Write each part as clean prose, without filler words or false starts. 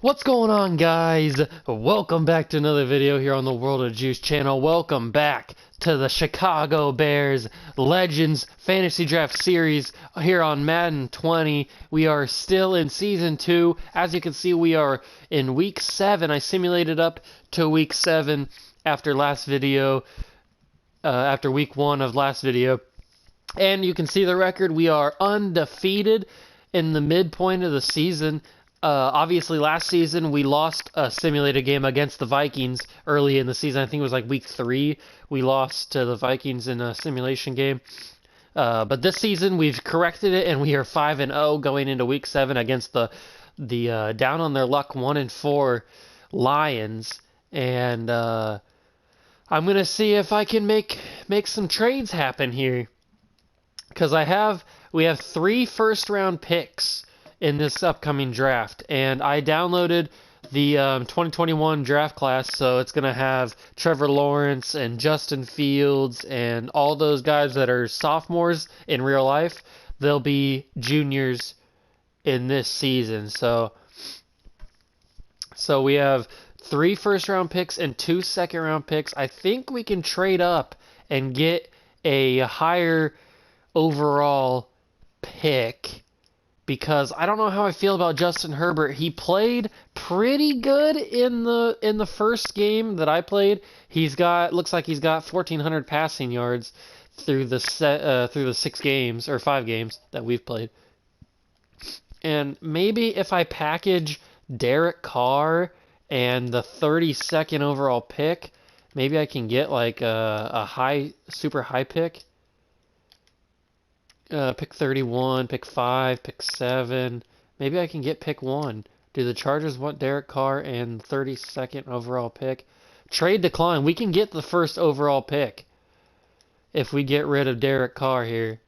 What's going on, guys? Welcome back to another video here on the World of Juice channel. Welcome back to the Chicago Bears Legends Fantasy Draft Series here on Madden 20. We are still in Season 2. As you can see, we are in Week 7. I simulated up to Week 7 after last video, after Week 1 of last video. And you can see the record. We are undefeated in the midpoint of the season. Obviously, last season we lost a simulated game against the Vikings early in the season. I think it was like week 3. We lost to the Vikings in a simulation game. But this season we've corrected it, and we are 5-0 going into week 7 against the down on their luck 1-4 Lions. And I'm gonna see if I can make some trades happen here, because we have 3 first-round picks in this upcoming draft, and I downloaded the 2021 draft class, so it's gonna have Trevor Lawrence and Justin Fields and all those guys that are sophomores in real life. They'll be juniors in this season. So we have 3 first-round picks and 2 second-round picks. I think we can trade up and get a higher overall pick, because I don't know how I feel about Justin Herbert. He played pretty good in the first game that I played. Looks like he's got 1,400 passing yards through the 6 games or 5 games that we've played. And maybe if I package Derek Carr and the 32nd overall pick, maybe I can get like a super high pick. Pick 31, pick 5, pick 7. Maybe I can get pick 1. Do the Chargers want Derek Carr and 32nd overall pick? Trade decline. We can get the first overall pick if we get rid of Derek Carr here.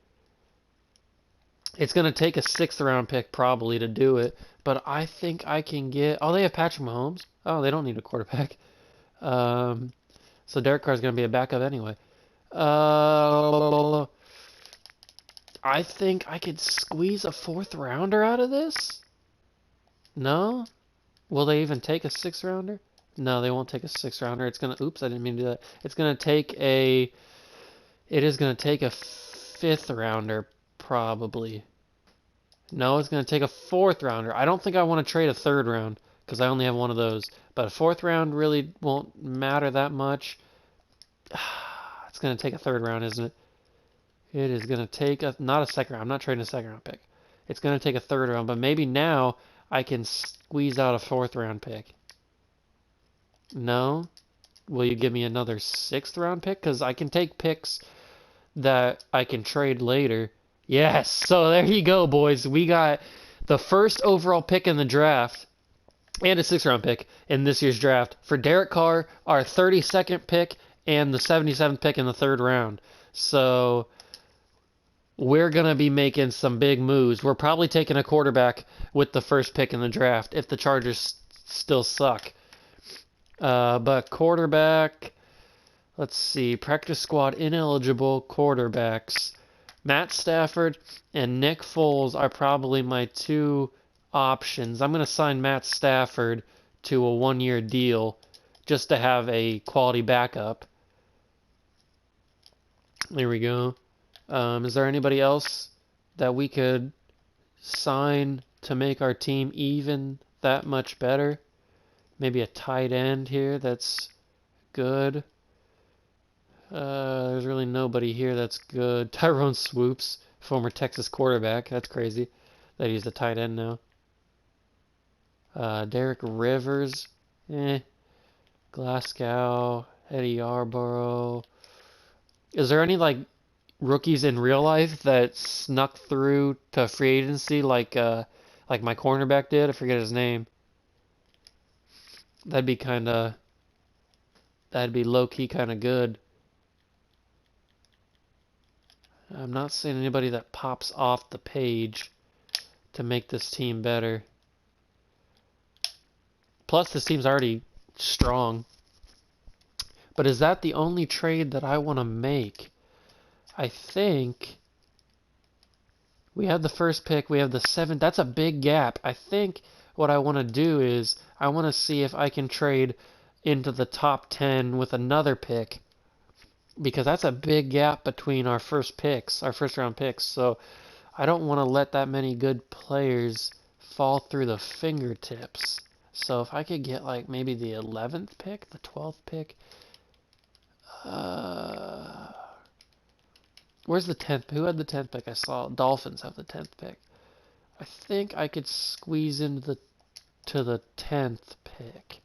It's going to take a 6th round pick probably to do it, but I think I can get... Oh, they have Patrick Mahomes. Oh, they don't need a quarterback. So Derek Carr is going to be a backup anyway. I think I could squeeze a 4th rounder out of this. No? Will they even take a 6th rounder? No, they won't take a 6th rounder. It's gonna... Oops, I didn't mean to do that. It's gonna take a... It is gonna take a 5th rounder, probably. No, it's gonna take a 4th rounder. I don't think I want to trade a 3rd round, because I only have one of those. But a 4th round really won't matter that much. It's gonna take a 3rd round, isn't it? It is going to take not a 2nd round. I'm not trading a 2nd round pick. It's going to take a 3rd round, but maybe now I can squeeze out a 4th round pick. No? Will you give me another 6th round pick? Because I can take picks that I can trade later. Yes! So there you go, boys. We got the first overall pick in the draft and a 6th round pick in this year's draft for Derek Carr, our 32nd pick, and the 77th pick in the 3rd round. So we're going to be making some big moves. We're probably taking a quarterback with the first pick in the draft if the Chargers still suck. But quarterback, let's see, practice squad ineligible quarterbacks. Matt Stafford and Nick Foles are probably my 2 options. I'm going to sign Matt Stafford to a 1-year deal just to have a quality backup. There we go. Is there anybody else that we could sign to make our team even that much better? Maybe a tight end here that's good. There's really nobody here that's good. Tyrone Swoops, former Texas quarterback. That's crazy that he's a tight end now. Derek Rivers. Glasgow. Eddie Yarborough. Is there any like rookies in real life that snuck through to free agency like my cornerback did? I forget his name. That'd be low-key kind of good. I'm not seeing anybody that pops off the page to make this team better. Plus, this team's already strong. But is that the only trade that I want to make? I think we have the first pick, we have the 7th. That's a big gap. I think what I want to do is I want to see if I can trade into the top 10 with another pick, because that's a big gap between our first round picks. So I don't want to let that many good players fall through the fingertips. So if I could get like maybe the 11th pick, the 12th pick, where's the 10th? Who had the 10th pick? I saw Dolphins have the 10th pick. I think I could squeeze into the 10th pick.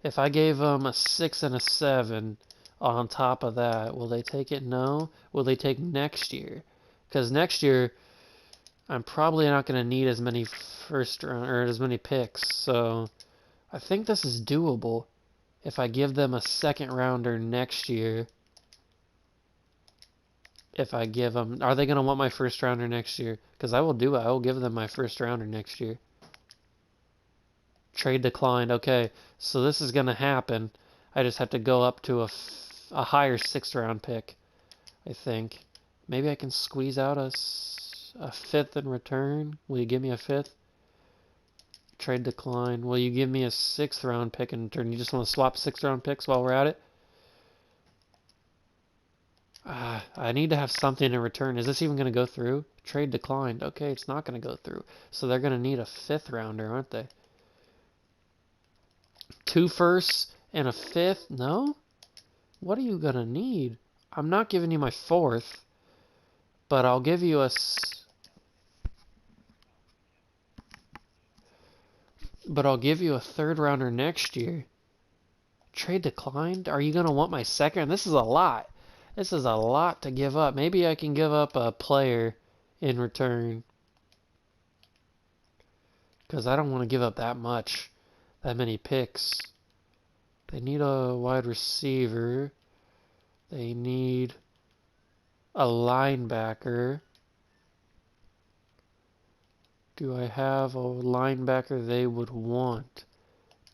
If I gave them a 6 and a 7 on top of that, will they take it? No. Will they take next year? Because next year, I'm probably not going to need as many first round or as many picks. So I think this is doable. If I give them a second rounder next year, if I give them, are they going to want my first rounder next year? Because I will do it. I will give them my first rounder next year. Trade declined. Okay, so this is going to happen. I just have to go up to a higher 6th round pick, I think. Maybe I can squeeze out a 5th in return. Will you give me a 5th? Trade decline. Will you give me a 6th round pick in return? You just want to swap 6th round picks while we're at it? I need to have something in return. Is this even going to go through? Trade declined. Okay, it's not going to go through. So they're going to need a 5th rounder, aren't they? 2 firsts and a 5th? No? What are you going to need? I'm not giving you my 4th, but I'll give you a... But I'll give you a 3rd rounder next year. Trade declined? Are you going to want my 2nd? This is a lot. This is a lot to give up. Maybe I can give up a player in return, because I don't want to give up that much, that many picks. They need a wide receiver. They need a linebacker. Do I have a linebacker they would want?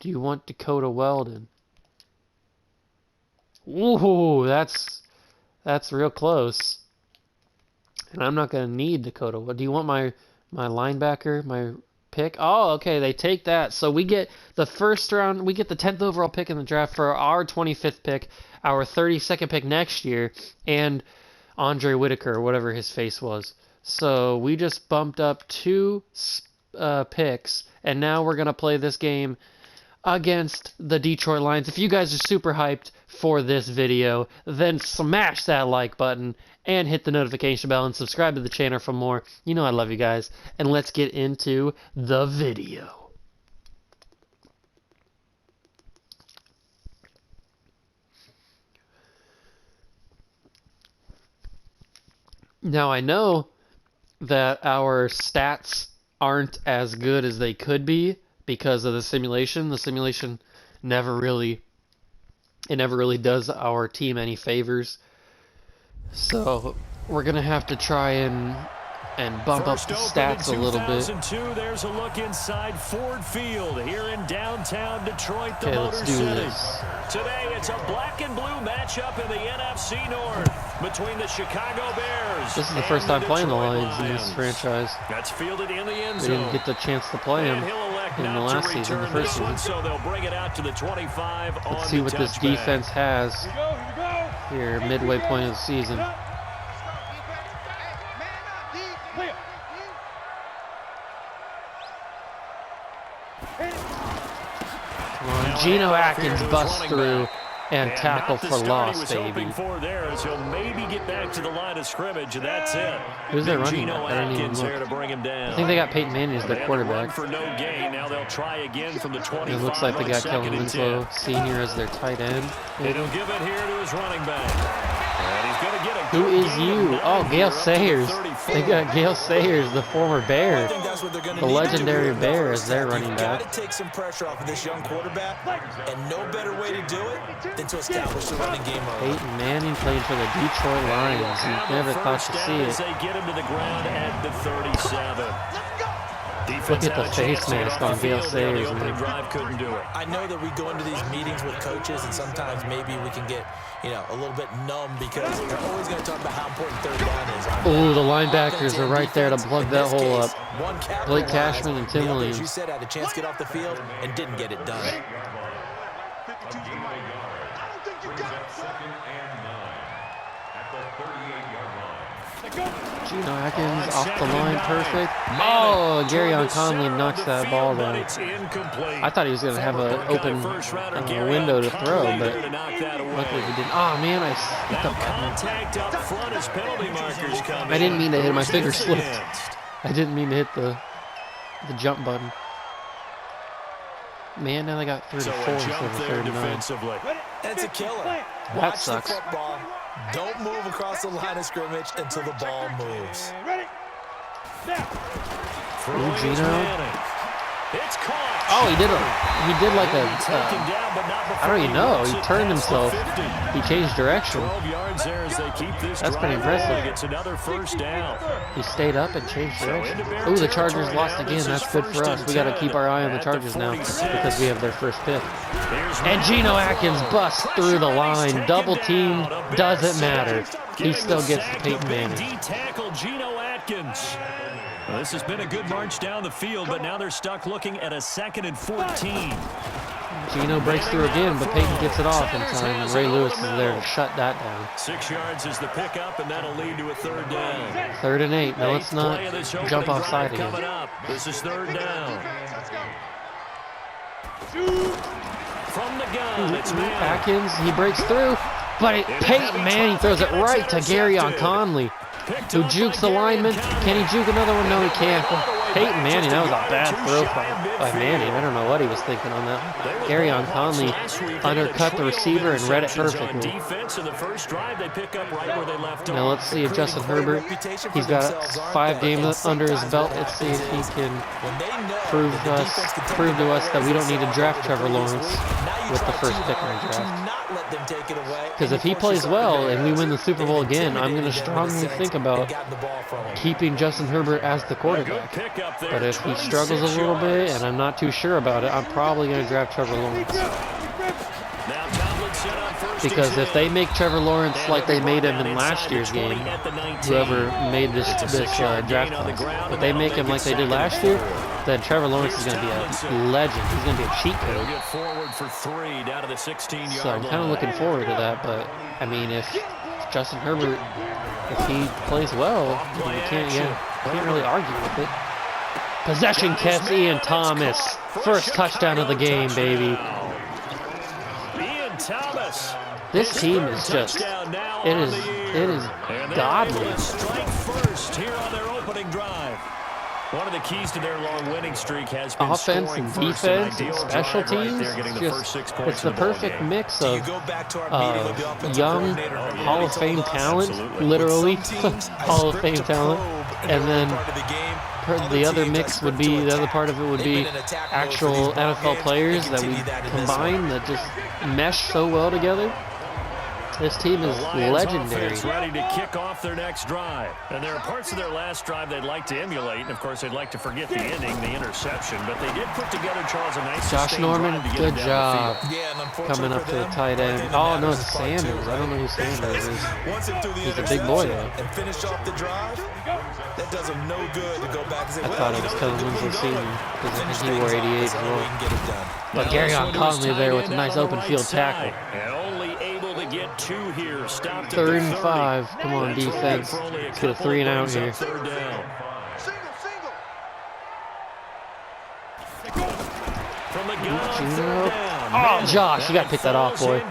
Do you want Dakota Weldon? Ooh, that's real close. And I'm not going to need Dakota. What do you want, my linebacker, my pick? Oh, okay, they take that. So we get the first round, we get the 10th overall pick in the draft for our 25th pick, our 32nd pick next year, and Andre Whitaker, or whatever his face was. So we just bumped up 2 picks, and now we're going to play this game against the Detroit Lions. If you guys are super hyped for this video, then smash that like button and hit the notification bell and subscribe to the channel for more. You know I love you guys. And let's get into the video. Now I know that our stats aren't as good as they could be because of the simulation. The simulation never really does our team any favors. So we're gonna have to try and bump up the stats a little bit. There's a look inside Ford Field here in downtown Detroit, the Okay, Motor let's do City. this. Today it's a black and blue matchup in the NFC North between the Chicago Bears. This is the first time playing the Detroit Lions in this franchise. That's fielded in the end We zone. didn't get the chance to play him in the last season, the first season. So they'll bring it out to the 25 on Let's see what this defense has here midway point of the season. Come on, Geno Atkins busts through and tackle for loss, baby. He'll maybe get back to the line of scrimmage, and that's it. Who's their running Geno back? I don't even Atkins look. there to bring him down. I think they got Peyton Manning as their quarterback. For no gain. Now they'll try again from the 25. It looks like they got Kellen Winslow Sr. as their tight end. And he'll give it here to his running back. And he's going to get a Who is you? Oh, Gale Sayers. They got Gale Sayers, the former Bear, the legendary Bear, as their running back. Got to take some pressure off of this young quarterback, and no better way to do it than to establish the running game early. Peyton Manning played for the Detroit Lions. You never thought to see it. They get him to the ground at the 37. Look at the face mask on Gale Sayers. Couldn't do it. I know that we go into these meetings with coaches, and sometimes maybe we can get, a little bit numb because they're always going to talk about how important third down is. Oh, the linebackers are right there to plug that hole up. Blake Cashman and Tim Williams. You said had a chance to get off the field and didn't get it done. Geno Atkins off the line, perfect. Oh, Garyon Conley knocks that ball down. I thought he was going to have an open window to throw, but luckily he didn't. Oh, man, I slipped up. I didn't mean to hit my finger slipped. I didn't mean to hit the jump button. Man, now they got 34 instead of 39. That's a killer. That sucks. Don't move across the line of scrimmage until the ball moves. Ooh, Geno. Oh, he did like a, I don't even know. He turned himself. He changed direction. That's pretty impressive. He stayed up and changed direction. Ooh, the Chargers lost again. That's good for us. We got to keep our eye on the Chargers now because we have their first pick. And Geno Atkins busts through the line. Double teamed. Doesn't matter. He still gets the Peyton Manning. Well, this has been a good march down the field, but now they're stuck looking at a 2nd and 14. Geno breaks through again, but Peyton gets it off in time, and Ray Lewis is there to shut that down. 6 yards is the pickup, and that'll lead to a 3rd down. 3rd and 8. Now let's not jump offside again. This is 3rd down. From the gun, it's Atkins, he breaks through, but Peyton Manning throws it right to Garyon Conley, who jukes the lineman. Can he juke another one? No, he can't. Peyton Manning, that was a bad throw by Manning. I don't know what he was thinking on that. Garyon Conley undercut the receiver and read it perfectly. Now let's see if Justin Herbert, he's got 5 games under his belt. Let's see if he can prove to us that we don't need to draft Trevor Lawrence with the first pick in the draft. Because if he plays well and we win the Super Bowl again, I'm going to strongly think about keeping Justin Herbert as the quarterback. But if he struggles a little bit and I'm not too sure about it, I'm probably going to draft Trevor Lawrence. Because if they make Trevor Lawrence like they made him in last year's game, whoever made this draft class, if they make him like they did last year, then Trevor Lawrence is going to be a legend. He's going to be a cheat code. So I'm kind of looking forward to that. But I mean, if Justin Herbert, if he plays well, you can't really argue with it. Possession catch, Ian Thomas. First touchdown of the game, baby. This team is just, it is godly. One of the keys to their long winning streak has been offense and defense and special teams. It's the perfect mix of young Hall of Fame talent, literally Hall of Fame talent, and then the other mix would be, the other part of it would be actual NFL players that we combine that just mesh so well together. This team is legendary. Ready to kick off their next drive. And there are parts of their last drive they'd like to emulate. And, of course, they'd like to forget the ending, the interception. But they did put together, Charles, a nice Josh Norman, good job. Coming up to the tight end. Oh, no, it's Sanders. I don't know who Sanders is. He's a big boy, though. And finish off the drive. That does him no good to go back and say, I thought it was Kevin Winslow Sr. because I think he wore 88 as well. But Garyon Conley there with a nice open field tackle. Get 2 here. 3rd and 5. Come on, defense. Let's get a 3 and out here. From the gun, oh, Josh, you got to pick that off, boy.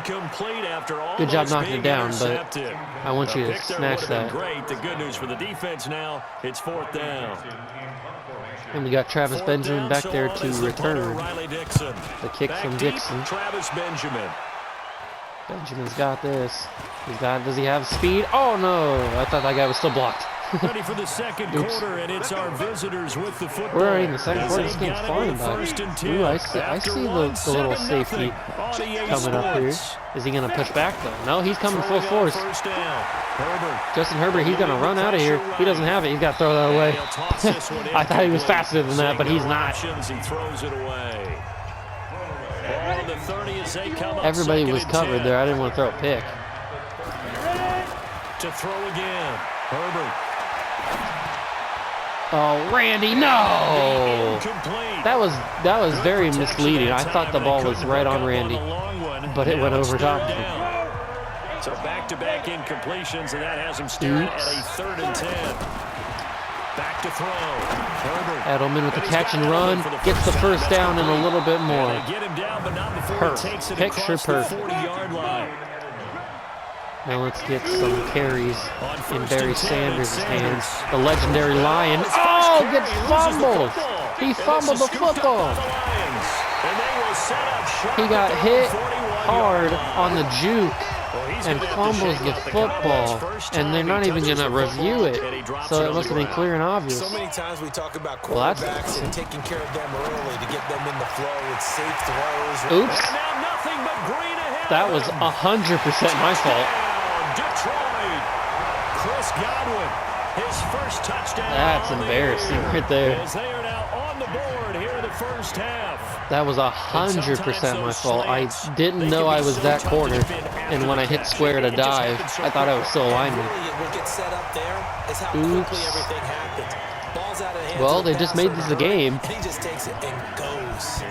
Good job knocking it down, but I want you to snatch that. Great. The good news for the defense now, it's 4th down. And we got Travis Benjamin back there to return the kick from Dixon. Travis Benjamin. Benjamin's got this. Does he have speed? Oh no! I thought that guy was still blocked. Ready for the second quarter, and it's our visitors with the football. We're already in the second quarter. This game's flying by. Ooh, I see the little safety coming up here. Is he going to push back, though? No, he's coming full force. Justin Herbert, he's going to run out of here. He doesn't have it. He's got to throw that away. I thought he was faster than that, but he's not. Everybody was covered there. I didn't want to throw a pick. To throw again. Herbert. Oh, Randy, no! That was very misleading. I thought the ball was right on Randy, but it went over top of him. So back-to-back incompletions, and that has him staring at a 3rd and 10. Back to throw. Herbert. Edelman with the catch and run gets the first down and a little bit more. Get him down, but not before he takes it across the 40-yard line. Now let's get some carries in Barry Sanders' hands. The legendary Lion. Oh, gets fumbled. He fumbled the football. He got hit hard on the juke and fumbles the football, and they're not even going to review it. So it must have been clear and obvious. So many times we talk about quarterbacks and taking care of them early to get them in the flow with safe throws. Oops. That was 100% my fault. Detroit. Chris Godwin, his first touchdown. That's embarrassing right there. As they are now on the board here in the first half. That was 100% my fault. I didn't know I was that corner, and when I hit square to dive, I thought I was still a lineman. Oops. Well, they just made this a game. He just takes it and goes.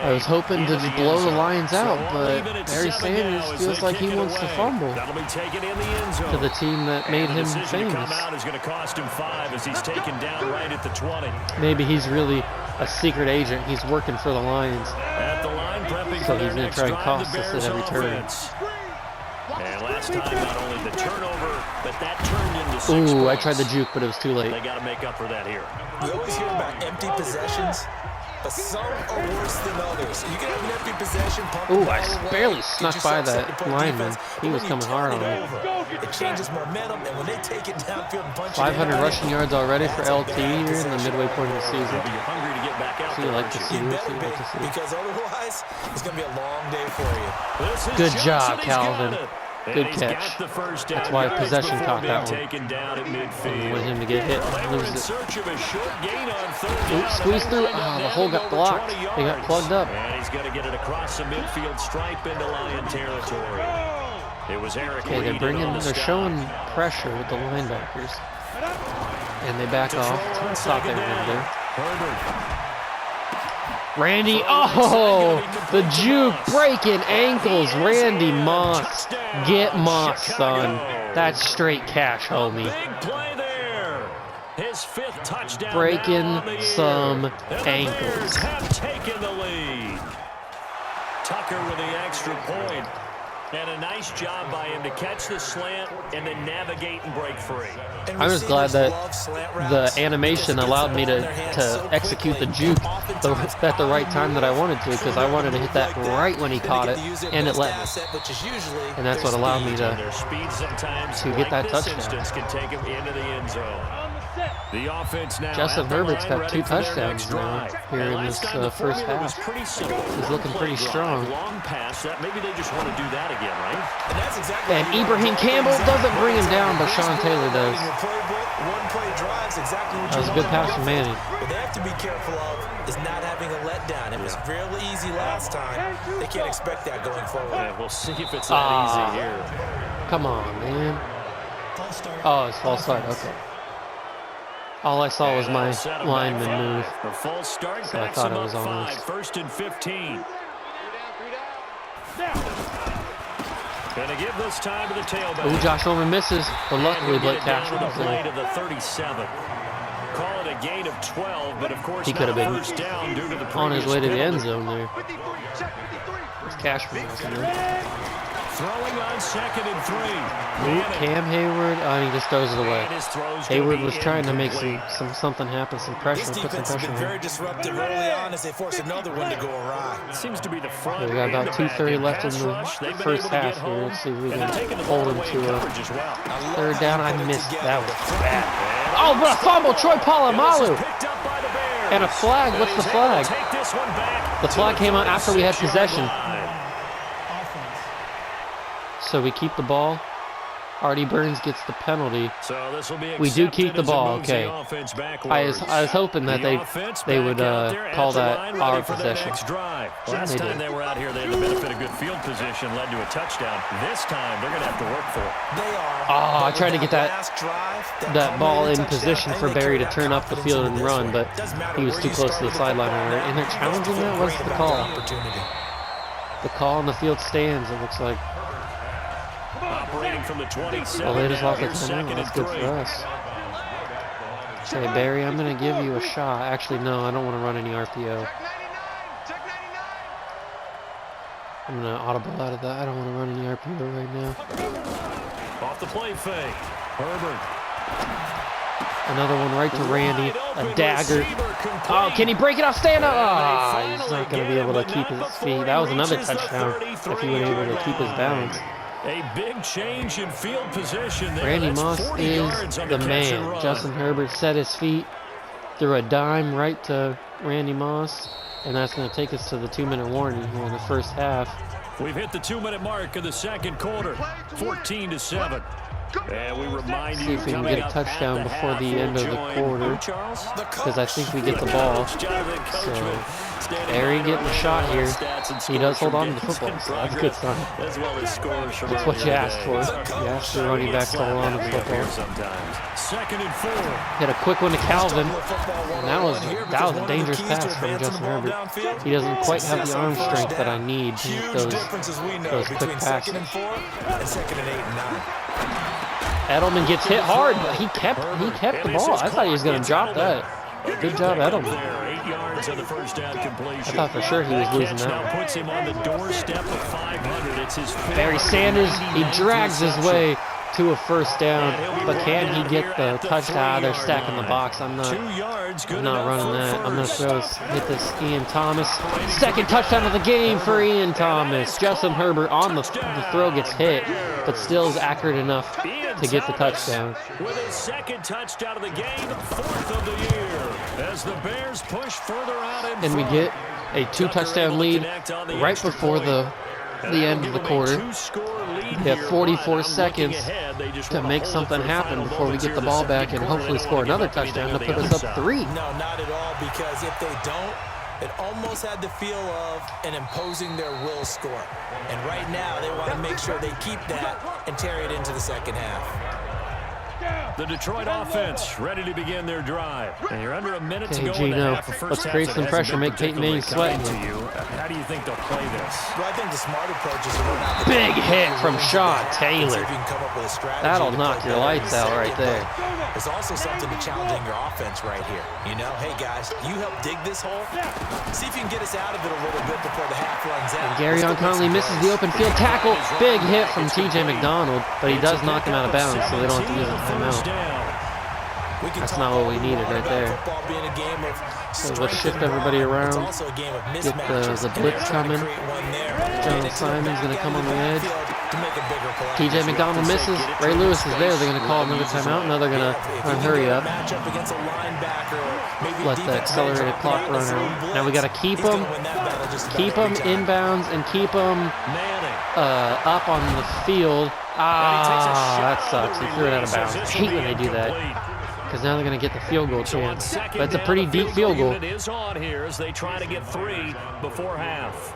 I was hoping to just blow the Lions out, but Barry Sanders feels like he wants to fumble to the team that made him famous. Maybe he's really a secret agent. He's working for the Lions, so he's going to try and cost us at every turn. And last time, not only the turnover, but that turned into 6 points. Ooh, I tried the juke, but it was too late. They got to make up for that here. We always hear about empty possessions, but some are worse than others. You can have an empty possession. Ooh, I barely snuck by that lineman. He was coming hard on me. It changes momentum, and when they take it downfield and punch 500 rushing yards already for LT here in the midway point of the season. You're hungry to get back out So you like to see this? Because otherwise, it's going to be a long day for you. Good job, Calvin. Good catch. That's why possession caught that one. I want him to get hit and lose it. Oops, squeeze through. Ah, the hole got blocked. They got plugged up. And he's going to get it across the midfield stripe into Lion territory. It was Eric. Okay, they're showing pressure with the linebackers. And they back off. Stop there, Herbert. Randy, oh, the juke breaking ankles. Randy Moss. Get Moss, son. That's straight cash, homie. Big play there. His 5th touchdown. Breaking some ankles. Have taken the lead. Tucker with the extra point. And a nice job by him to catch the slant and then navigate and break free. I'm just glad that the animation allowed me to execute the juke at the right time that I wanted to, because I wanted to hit that right when he caught it, and it let me. And that's what allowed me to get that touchdown. The offense now. Justin Herbert's got 2 touchdowns now here in this first half. He's looking pretty strong. Long pass that maybe they just want to do that again, right? And Ibrahim Campbell doesn't bring him down, but Sean Taylor does. That was a good pass from Manning. What they have to be careful of is not having a letdown. It was fairly easy last time. They can't expect that going forward. Yeah, we'll see if it's that easy here. Come on, man. Oh, it's false start. Okay. All I saw was my lineman move, The false start, so I thought it was almost. 1st and 15. Gonna give this time to the tailback. Ooh, Josh Norman misses, but luckily Blake Cashman was play there. to the 37. Call it a gain of 12, but of course He could have been first down due to the on his way to the penalty. end zone there. It's Cashman wasn't there. Throwing on 2nd and 3. Cam Hayward, he just throws it away. And his throw's gonna Hayward be was trying to make incomplete. something happen, some pressure, This put some defense has pressure been on very him. disruptive early on as they force another one to go awry. Seems to be the front. We got about and the 2:30 back. left in Pass the rush, they've been first able to half get here. home, Let's see if we and can they're taking the hold ball him away to in a coverage as well. third down. I missed. That was bad. And Oh, what a fumble! Troy And this is Polamalu! picked up by the Bears. And a flag. What's the And he's able flag? to take this one back The to flag came out after we had 36-yard possession. line. So we keep the ball. Artie Burns gets the penalty. So this will be We do accepted keep the as it ball, moves the okay. offense I was hoping that The offense they back would out there call at the that line, our ready for their possession. next drive. Last They time did. they were out here, they had the benefit of good field position, led to a touchdown. This time, they're going to have to work for it. They are. Oh, I but tried to with get last drive, that ball in culminating position touchdown, for they Barry carry to turn that up the confidence field into and this run, one. but Doesn't matter he was where too you close to started the the sideline. football, And they're you challenging feel that? What's great the about call? the opportunity. The call on the field stands, it looks like. Operating from the 27. Well, they just lost a Here's 10-0. 2nd That's and good 3. for us. Say, Barry, I'm going to give you a shot. Actually, no, I don't want to run any RPO. I'm going to audible out of that. I don't want to run any RPO right now. Off the play fake. Herbert. Another one right to Randy. Wide A open dagger. receiver complete. Oh, can he break it off? Stand up. And Ah, they he's finally not going to be get able him, to but keep not his before feet. That was he another reaches the touchdown if he was able to keep his 33-yard balance. line. A big change in field position there. Randy That's Moss 40 is yards on the catch and man. run. Justin Herbert set his feet, threw a dime right to Randy Moss, and that's going to take us to the 2-minute warning here in the first half. We've hit the 2-minute mark of the second quarter, 14-7. And we remind See you, if we can coming get a up touchdown at before half, the we'll end of the join quarter. who, Charles? Because I think we get the ball. So Barry getting a shot here. He does hold on to the football, so that's a good sign. As well as scores from That's what you earlier asked for. days. You asked for running backs to hold on to the Slap happy up football. here sometimes. 2nd and 4. Hit a quick one to Calvin. And that was a dangerous pass from Justin Herbert. He doesn't quite have the arm strength that I need to make those quick passes. 2nd and 4 and 2nd and 8 and 9. Edelman gets hit hard, but he kept the ball. I thought he was going to drop that. Good job, Edelman. There, 8 yards on the first down completion. I thought for sure he was losing Catch that now one. puts him on the doorstep of 500. It's his Barry Sanders, he 499th drags his reception. way to a first down, but can he get the touchdown? They're stacking the box. I'm 2 yards, good not enough running for that. I'm going to first. hit this Ian Thomas. Second touchdown of the game for Ian Thomas. Justin Herbert on the throw gets hit, but still is accurate enough to get the touchdown. With his second touchdown of the game, 4th of the year, as the Bears push further out in And we front. get a 2-touchdown lead right before the end of the quarter. We have 44 seconds to make something happen before we get the ball back and hopefully score another touchdown to put us up 3. No, not at all, because if they don't, it almost had the feel of an imposing their will score. And right now, they want to make sure they keep that and carry it into the second half. The Detroit offense ready to begin their drive. And you're under a minute to Okay, go in Gino, the half. A first let's half create that some hasn't pressure, been make Peyton Manning particularly sweat kind to you. How do you think they'll play this? Well, I think the smart approach is to run out the Big hit from Sean See Taylor. if you can come up with a strategy That'll to knock play your better lights out in the right second, there. but there's also something to challenging your offense right here. You know, hey guys, you help dig this hole. See if you can get us out of it a little bit before the half runs out. And Garyon Conley misses the open field tackle. Big hit from TJ McDonald, but he does knock him out of bounds, so they don't have to use a timeout. That's not what we needed right there. So let's shift everybody around. Get the blitz coming. John Simon's going to come on the edge. TJ McDonald misses. Ray Lewis is there. They're going to call another timeout. Now they're going to hurry up. Let the accelerated clock run out. Now we got to keep them inbounds and keep them up on the field. Ah, that sucks. He threw it out of bounds. I hate when they do that, because now they're going to get the field goal chance. But it's a pretty deep field goal. It is on here as they try to get 3 before half.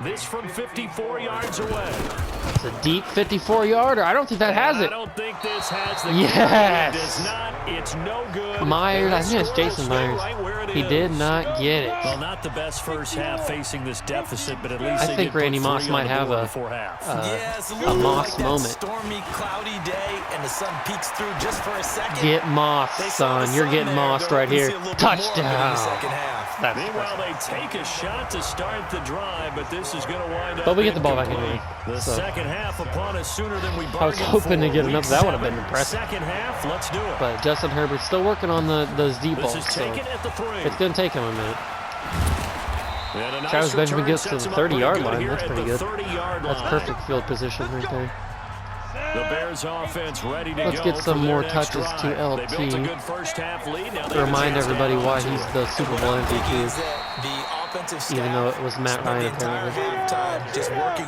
This from 54 yards away. It's a deep 54-yarder. I don't think that has it. I don't think this has the Yes. It does not. It's no good. Myers, I think it's Score will Jason stay Myers. right where it He is. did not get it. Well, not the best first half facing this deficit, but at least I they think did put Randy 3 Moss on might the have board a before half. Yes, a Moss like that moment. stormy, cloudy day, and the sun peeks through just for a second. Get mossed, They saw the son. You're sun getting there, mossed though. right We see here. a little bit more of it in the Touchdown. second half. That's Meanwhile, they take a shot to start the drive, but this is going to wind up. But we get the ball back anyway. The second half upon us sooner than we bargained. I was hoping to get another. That would have been impressive. Second half, let's do it. But Justin Herbert's still working on those deep balls, so it's going to take him a minute. Travis Benjamin gets to the 30-yard line. That's pretty good. That's perfect field position right there. The Bears offense ready to Let's get some more touches to LT. To remind everybody why he's the Super Bowl MVP. Even though it was Matt Ryan apparently.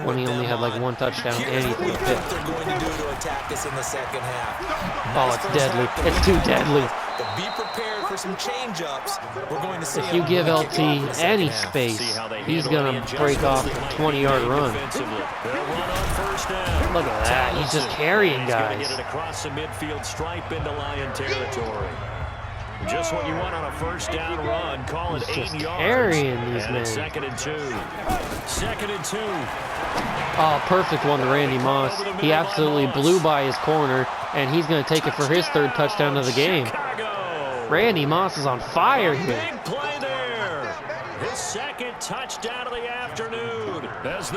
When he only had like one touchdown and he threw a pick. Oh, it's deadly. It's too deadly. Be prepared for some change-ups. We're going to see if you give LT any space, he's going to break off a 20-yard run. Look at that. He's just carrying guys. Across the midfield stripe into Lion territory. Just what you want on a first down run. Call it 8 yards. Carrying these men. Second and 2. Second and 2. Oh, perfect one to Randy Moss. He absolutely blew by his corner, and he's going to take it for his 3rd touchdown of the game. Randy Moss is on fire here. Big play there. His 2nd touchdown of the afternoon.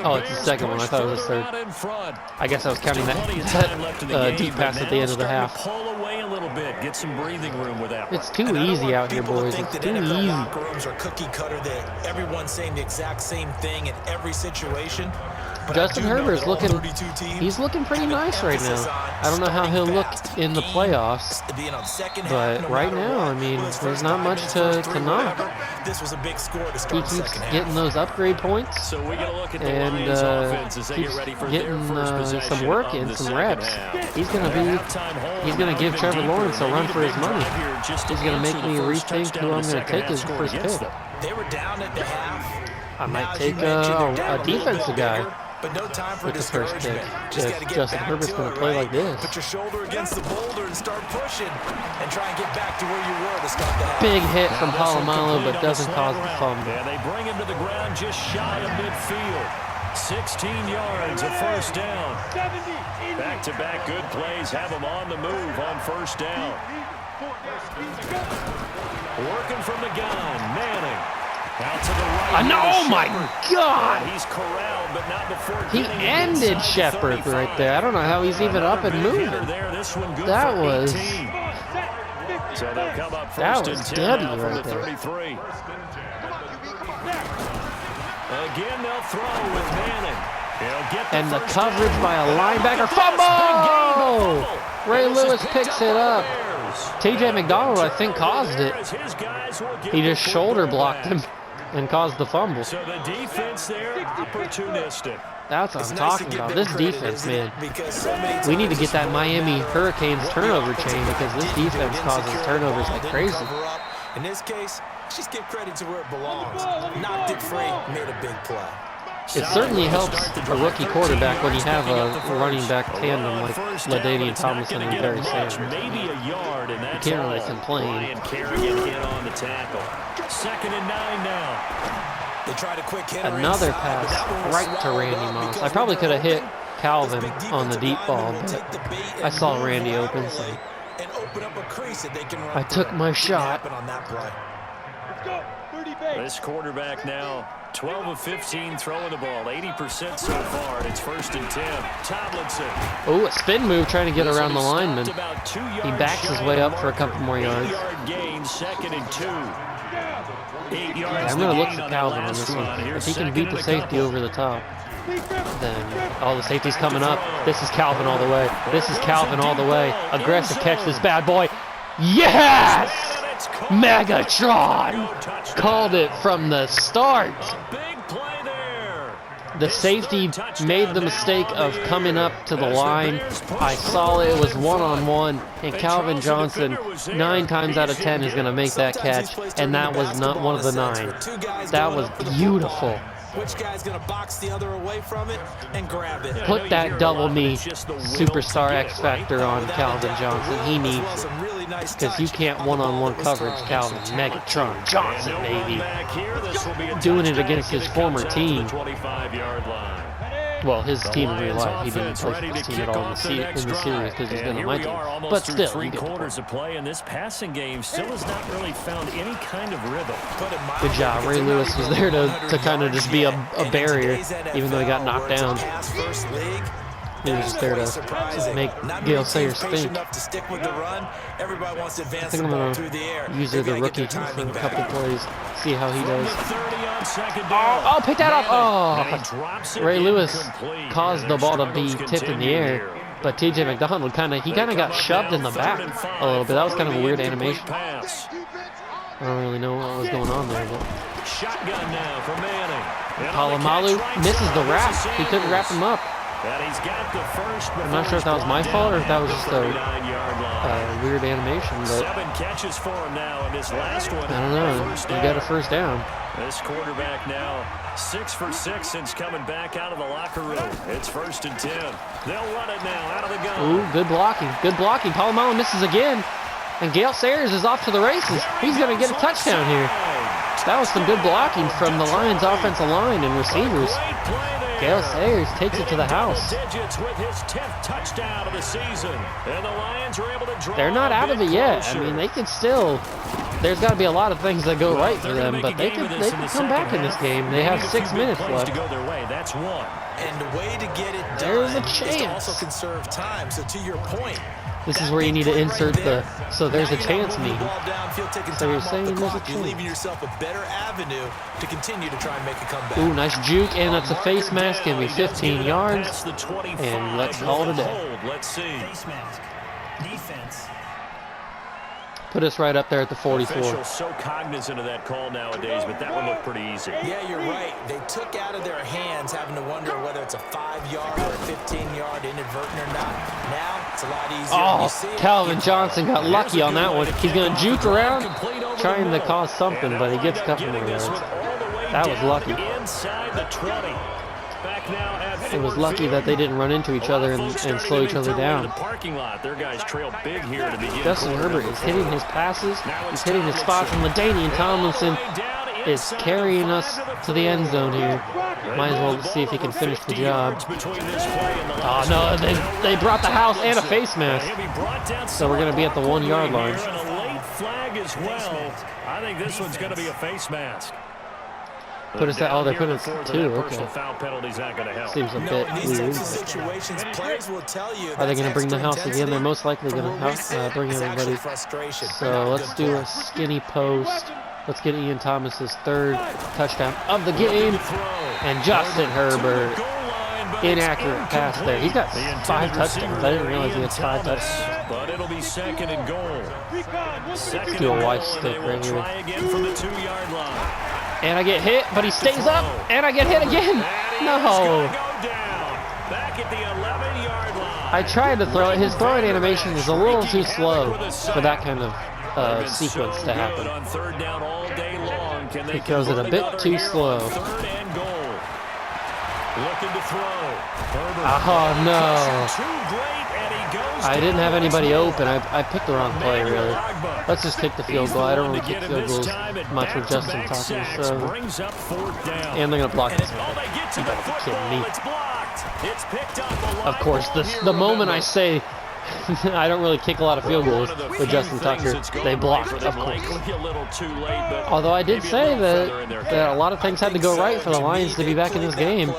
Oh, it's the 2nd one. I thought it was his 3rd. I guess I was counting that deep pass at the end of the half. Pull away a little bit. Get some breathing room with that. It's too easy out here, boys. It's too easy. Locker rooms are cookie cutter, that everyone's saying the exact same thing in every situation. Justin Herbert's he's looking pretty nice right now. I don't know how he'll look in the playoffs, but right now, I mean, there's not much to knock. He keeps getting those upgrade points, and keeps getting some work in, some reps. He's gonna give Trevor Lawrence a run for his money. He's gonna make me rethink who I'm gonna take as the first pick. They were down at the half. I might take a defensive guy. But no time for with the first pick. If Justin Herbert's going to play like this. Put your shoulder against the boulder and start pushing and try and get back to where you were to start the half. Big hit from Palomalo, but doesn't cause the fumble. Yeah, they bring him to the ground just shy of midfield. 16 yards, a first down. Back-to-back good plays have him on the move on first down. Working from the gun, Manning. Out to the right. Oh my God! He's corralled, but not before he ended Shepherd right there. I don't know how he's even up and moving. That was deadly right there. Again, they'll throw with Manning. And the coverage by a linebacker. Fumble! Ray Lewis picks it up. TJ McDonald, I think, caused it. He just shoulder blocked him and caused the fumble. So the defense there, opportunistic. That's what I'm talking about. This defense, man. We need to get that Miami Hurricanes turnover chain because this defense causes turnovers like crazy. In this case, just give credit to where it belongs. Knocked it free, made a big play. It certainly helps a rookie quarterback when you have a running back tandem like LaDainian Tomlinson and Barry Sanders. You can't really complain. Second and 9 now. They tried a quick hit. Another pass right to Randy Moss. I probably could have hit Calvin on the deep ball, but I saw Randy open, so I took my shot. This quarterback now 12 of 15 throwing the ball, 80% so far, and it's first and 10. Tomlinson. Oh, a spin move trying to get around the lineman. He backs his way up for a couple more yards. Gain, second and 2. 8 yards. Yeah, I'm going to look for Calvin on this one. If he can beat the safety over the top, then all the safety's coming up. This is Calvin all the way. This is Calvin all the way. Aggressive catch, this bad boy. Yes! Megatron! Called it from the start. The safety made the mistake of coming up to the line. I saw it was one-on-one, and Calvin Johnson, 9 times out of 10, is going to make that catch, and that was not one of the 9. That was beautiful. Which guy's going to box the other away from it and grab it? Put that double knee superstar X Factor on Calvin Johnson. He needs it. Because you can't one-on-one coverage Calvin Megatron Johnson, baby. Doing it against his former team. Well, his team in real life. He didn't play for his team at all in the series because he's been on my team. But still, three quarters of play, and this passing game still has not really found any kind of rhythm. Good job. Ray Lewis was there to kind of just be a barrier, even though he got knocked down. He was just there to make Gale Sayers think. I think I'm going to use the rookie for a couple plays, see how he does. Oh, pick that up! Oh, Ray Lewis caused the ball to be tipped in the air, but TJ McDonald kind of got shoved in the back a little bit. That was kind of a weird animation. I don't really know what was going on there, but Palomalu misses the wrap. He couldn't wrap him up. I'm not sure if that was my fault or if that was just a weird animation, but 7 catches for him now in this last one. I don't know. He got a first down. This quarterback now 6 for 6 since coming back out of the locker room. It's 1st and 10. They'll run it now out of the gun. Ooh, good blocking. Good blocking. Palomalu misses again, and Gale Sayers is off to the races. He's going to get a touchdown here. That was some good blocking from the Lions' offensive line and receivers. Gale Sayers takes it to the house. With his 10th touchdown of the season. And the Lions are able to draw. They're not out of it yet. I mean, they could still. There's got to be a lot of things that go right for them, but they can come back in this game. They have 6 minutes left. To go their way. That's one. And the way to get it There's done a chance. is to also conserve time. So to your point, this is where you need to insert the so there's a chance meme. So you're saying there's a chance. You're leaving yourself a better avenue to continue to try and make a comeback. Ooh, nice juke, and that's a face mask. Give me 15 yards, and let's call it a day. Let's see. Face mask. Defense. Put us right up there at the 44. Officials so cognizant of that call nowadays, but that one looked pretty easy. Yeah, you're right. They took out of their hands having to wonder whether it's a 5-yard or a 15-yard inadvertent or not. Now, it's a lot easier. Oh, Calvin Johnson got lucky on that one. He's going to juke around, trying to cause something, but he gets a couple more yards. That was lucky. Inside the 20. Back now at It was lucky that they didn't run into each other and slow each other down. Parking lot. Their guys trail big here to begin. Justin Herbert is hitting his passes. He's hitting his spots, and LaDainian Tomlinson is carrying us to the end zone here. Might as well see if he can finish the job. Oh, no, they brought the house and a face mask. So we're going to be at the 1-yard line. A late flag as well. I think this one's going to be a face mask. Put us at, oh, they're putting us at 2, okay. Seems a bit weird. Are they going to bring the house again? They're most likely going to bring everybody. So let's do a skinny post. Let's get Ian Thomas's 3rd touchdown of the game. And Justin Herbert, inaccurate pass there. He's got 5 touchdowns. I didn't realize he had 5 touchdowns. But it'll be 2nd and goal. Let's do a white stick right here. Again from the 2-yard line. And I get hit, but he stays up, and I get hit again. No. I tried to throw it. His throwing animation is a little too slow for that kind of sequence to happen. He throws it a bit too slow. Oh, no. I didn't have anybody open. I picked the wrong play, really. Let's just kick the field goal. I don't really kick field goals much with Justin talking, so. And they're going to block this. You gotta be kidding me. Of course, the moment I say I don't really kick a lot of field goals with Justin Tucker, they block, of course. Although I did say that a lot of things had to go right for the Lions to be back in this game.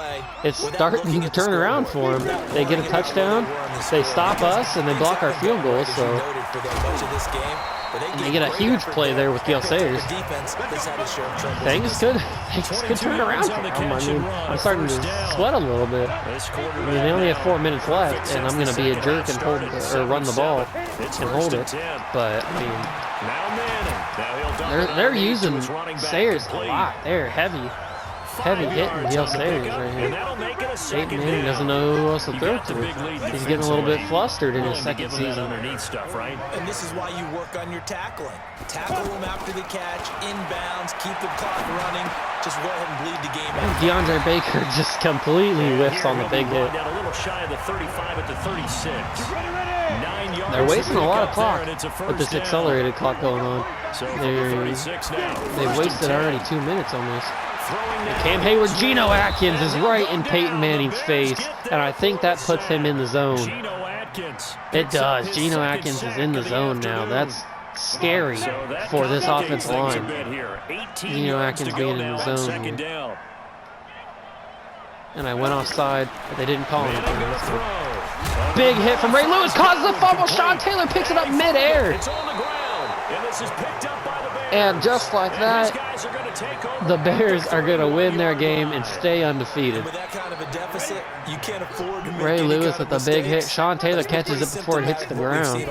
It's starting to turn around for them. They get a touchdown, they stop us, and they block our field goals, so. And they get a huge play there with Gale Sayers. Things could turn around for them. I mean, I'm starting to sweat a little bit. I mean, they only have 4 minutes left, and I'm going to be a jerk and run the ball and hold it. But, I mean, they're using Sayers a lot. They're heavy hitting Gale Sayers right here. Peyton Manning doesn't know who else to throw to. He's getting a little bit flustered in his 2nd season. And this is why you work on your tackling. Tackle them after the catch, inbounds, keep the clock running. Just go ahead and bleed the game out. DeAndre Baker just completely whiffs on the big hit. They're wasting a lot of clock with this accelerated clock going on. They've wasted already 2 minutes almost. Cam Hayward, Geno Atkins is right in Peyton Manning's face, and I think that puts him in the zone. It does. Geno Atkins is in the zone now. That's scary for this offensive line. Geno Atkins being in the zone here. And I went offside, but they didn't call him. Big hit from Ray Lewis, causes a fumble. Sean Taylor picks it up midair. And just like that, the Bears are going to win their game and stay undefeated. Ray Lewis with a big hit. Sean Taylor catches it before it hits the ground.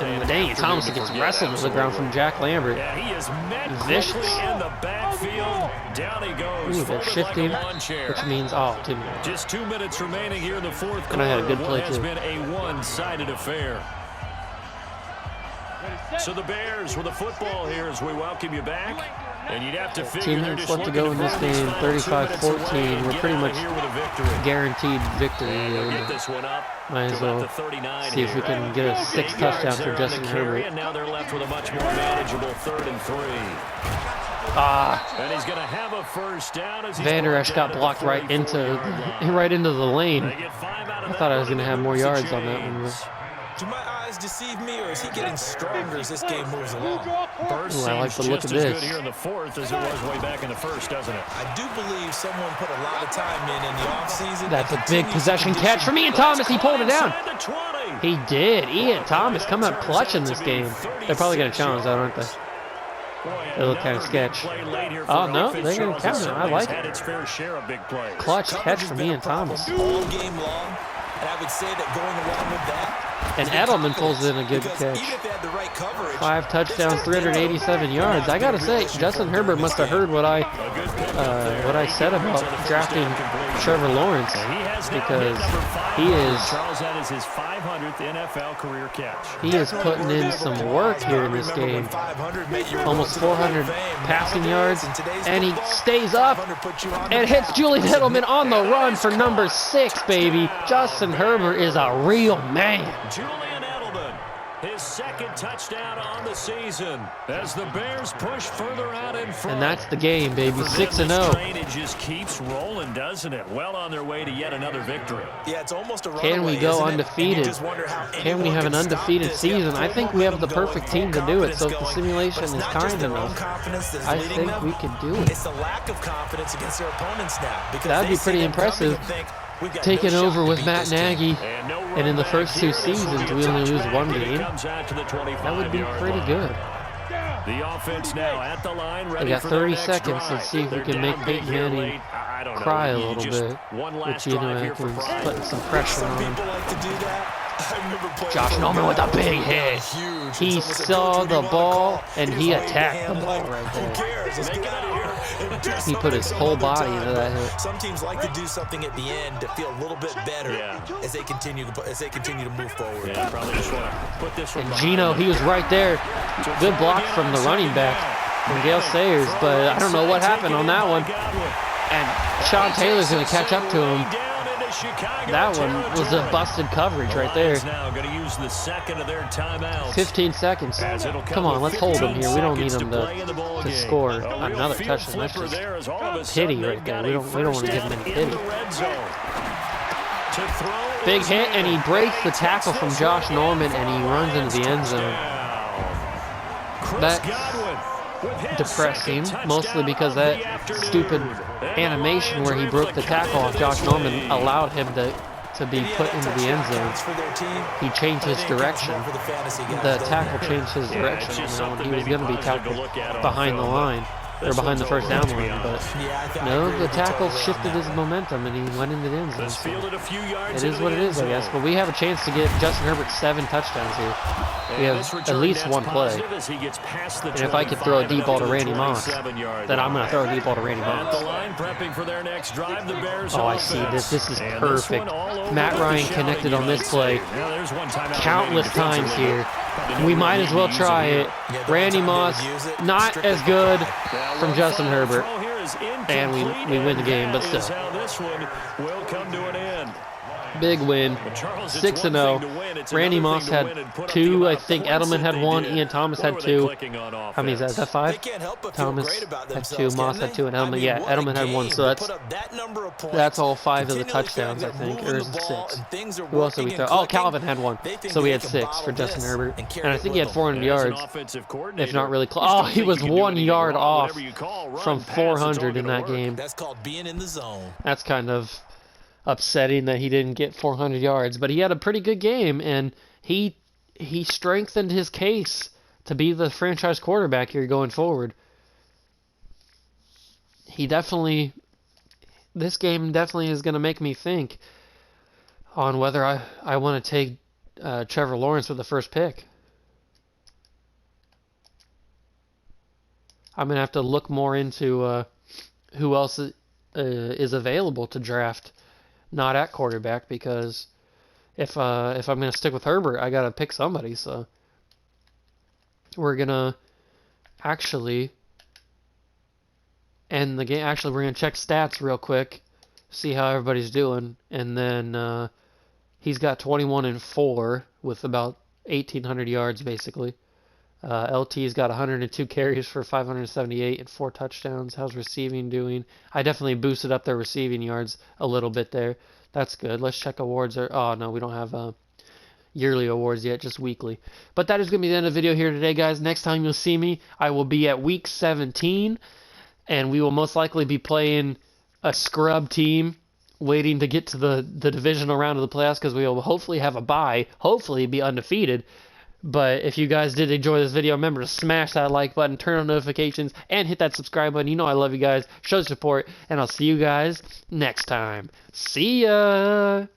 And Daniel Thomas gets wrestled to the ground from Jack Lambert. Vicious. Ooh, they're shifting, which means, oh, 2 minutes. Just 2 minutes remaining here in the fourth quarter. And I had a good play, too. It's been a one-sided affair. So the Bears with the football here as we welcome you back. And you'd have to figure 2 minutes left to go in this game, 35-14. We're pretty much guaranteed victory here. Might as well see if we can get a 6th touchdown for Justin Herbert. And now they're left with a much more manageable 3rd and 3. And he's going to have a first down as Van Der Esch got blocked right into the lane. I thought I was going to have more yards on that one. Do my eyes deceive me, or is he getting stronger as this game moves along? Burst I like the look of as this. good here in the fourth as it was way back in the first, doesn't it? I do believe someone put a lot of time in the offseason. That's a big possession catch for Ian Thomas. He pulled it down. He did. Ian Thomas coming up clutch in this game. They're probably going to challenge that, aren't they? They look kind of sketch. Oh, no, they're going to count it. I like it. Clutch catch from Ian Thomas. All game long, and I would say that going along with that, and Edelman pulls in a good catch. 5 touchdowns, 387 yards. I gotta say, Justin Herbert must have heard what I said about drafting Trevor Lawrence, because he is putting in some work here in this game. Almost 400 passing yards, and he stays up and hits Julian Edelman on the run for number 6, baby. Justin Herbert is a real man. Julian Edelman, his 2nd touchdown on the season as the Bears push further out in front. And that's the game, baby. 6-0. It just keeps rolling, doesn't it? Well on their way to yet another victory. Yeah, it's almost a runaway. Can we go undefeated? Can we have an undefeated season? I think we have the perfect team to do it. So if the simulation is kind enough, I think we could do it. It's the lack of confidence against their opponents now. That'd be pretty impressive. Taking over with Matt Nagy, and in the first 2 seasons we only lose 1 game. That would be pretty good. The offense now at the line. They got 30 seconds. Let's see if we can make Peyton Manning cry a little bit. With Geno Atkins putting some pressure on him. Josh Norman with a big hit. He saw the ball and he attacked the ball right there. He put his whole body into that hit. Some teams like to do something at the end to feel a little bit better as they continue to move forward. Yeah, probably just want to put this one. And Geno, he was right there. Good block from the running back, from Gale Sayers, but I don't know what happened on that one. And Sean Taylor's going to catch up to him. That one was a busted coverage right there. 15 seconds. Come on, let's hold him here. We don't need him to score another touchdown. That's just pity right there. We don't want to give him any pity. Big hit, and he breaks the tackle from Josh Norman, and he runs into the end zone. That's depressing, mostly because that stupid animation where he broke the tackle off Josh Norman allowed him to be put into the end zone. He changed his direction. The tackle changed his direction. He was going to be tackled behind the line, or behind the first down line, but no, the tackle shifted his momentum and he went into the end zone. So it is what it is, I guess. But we have a chance to get Justin Herbert 7 touchdowns here. We have at least 1 play. And if I could throw a deep ball to Randy Moss, then I'm going to throw a deep ball to Randy Moss. Oh, I see this. This is perfect. Matt Ryan connected on this play countless times here. We might as well try it. Randy Moss, not as good from Justin Herbert. And we win the game, but still. Big win. But Charles, it's 6-0. one thing to win, it's Randy another Moss thing to had win and put up the 2. I amount of think points Edelman that had they 1. did. Ian Thomas What had were they 2. clicking on How many is that? Is that offense? 5? They can't help but feel Thomas great about had 2. themselves, Moss can had they? 2. And I Edelman, mean, yeah, what a Edelman had 1. game So to that's put up that number of points, that's all 5 of the continually feeling touchdowns, I they're think. moving Or the is it ball 6? and things are Who else did we working throw? and Oh, clicking. Calvin had 1. They think So we they had can 6 bottle for Justin this Herbert. and carry And I it think he with had them. 400 And as an yards. offensive coordinator, If not really you close. still Oh, he think was you can do 1 anything yard wrong. off Whatever you call, run, from pass, it's all 400 in gonna that work. game. That's called being in the zone. That's kind of upsetting that he didn't get 400 yards. But he had a pretty good game, and he strengthened his case to be the franchise quarterback here going forward. This game definitely is going to make me think on whether I want to take Trevor Lawrence with the first pick. I'm going to have to look more into who else is available to draft not at quarterback, because if I'm going to stick with Herbert, I got to pick somebody. So we're going to actually end the game. Actually, we're going to check stats real quick, see how everybody's doing, and then he's got 21-4 with about 1,800 yards basically. LT's got 102 carries for 578 and 4 touchdowns. How's receiving doing? I definitely boosted up their receiving yards a little bit there. That's good. Let's check awards. Oh no, we don't have yearly awards yet, just weekly. But that is going to be the end of the video here today, guys. Next time you'll see me, I will be at week 17, and we will most likely be playing a scrub team, waiting to get to the divisional round of the playoffs, because we will hopefully have a bye, hopefully be undefeated. But if you guys did enjoy this video, remember to smash that like button, turn on notifications, and hit that subscribe button. You know I love you guys. Show support, and I'll see you guys next time. See ya!